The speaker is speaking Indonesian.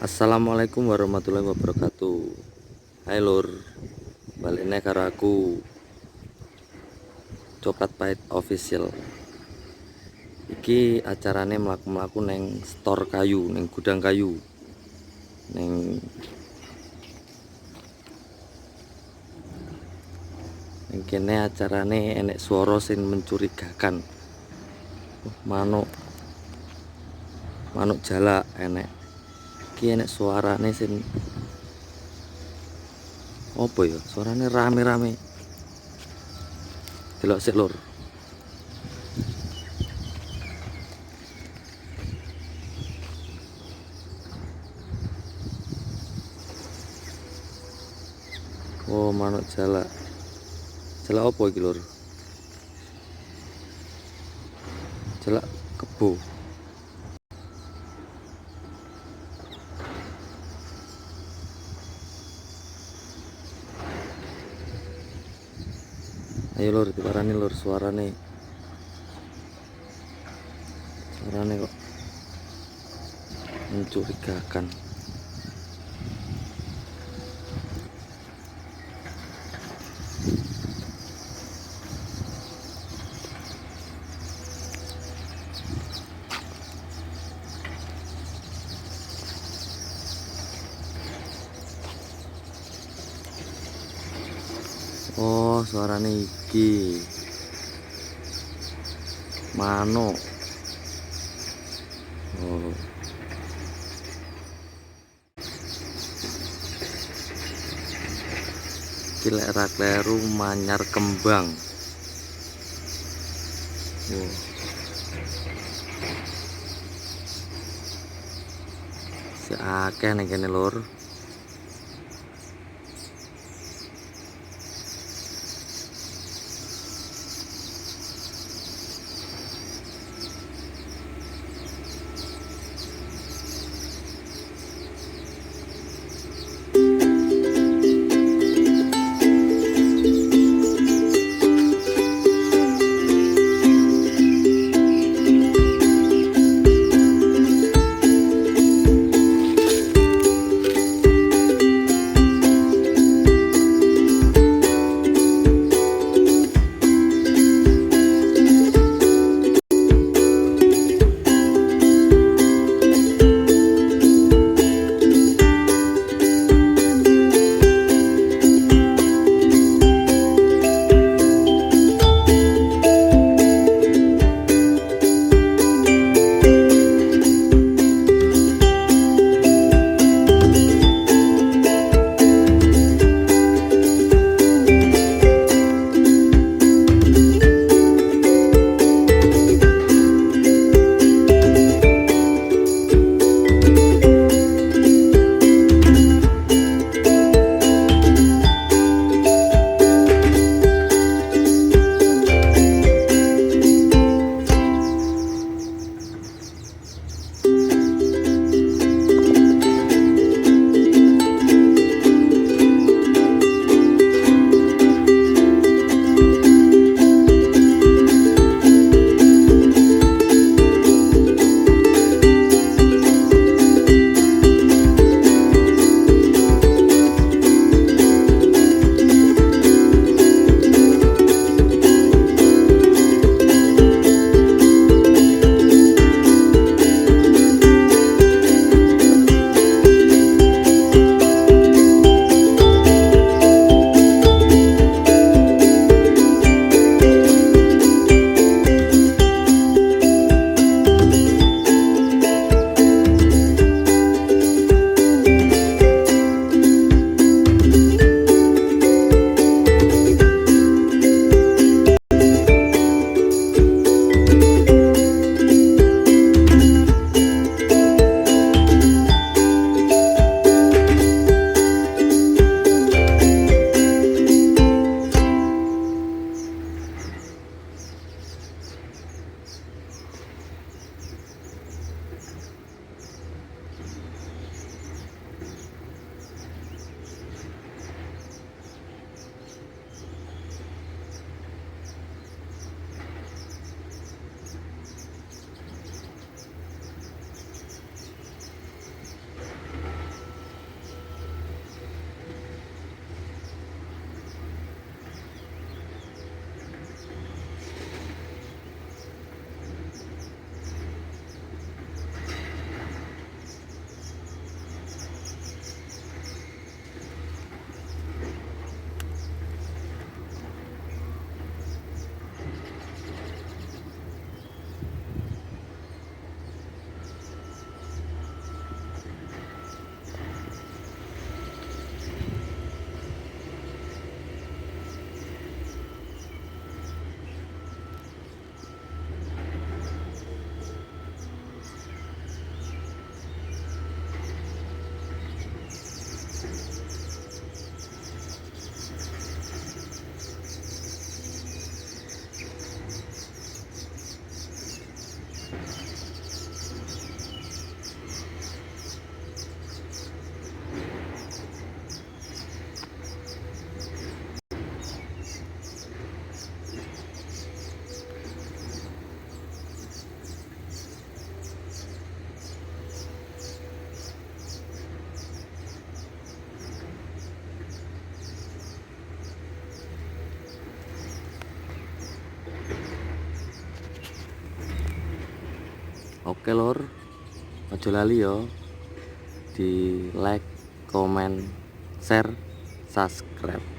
Assalamualaikum warahmatullahi wabarakatuh. Hai lur, baliknya karo aku Coklat Pahit Official. Iki acarane mlaku-mlaku neng store kayu, neng gudang kayu, neng kene acarane enek suara sing mencurigakan. Manuk jalak enek. Iki enek suarane sing apa ya? Suarane rame-rame. Delok sik lur. Oh, manuk jalak. Jalak apa iki lur? Jalak kebo. Ayo lur, diparani lur, suarane kok mencurigakan. Oh, suarane iki manuk. Oh, iki lek ra kleru manyar kembang. Oh, si akeh ning kene lur. Oke lor, aja lali yo di like, comment, share, subscribe.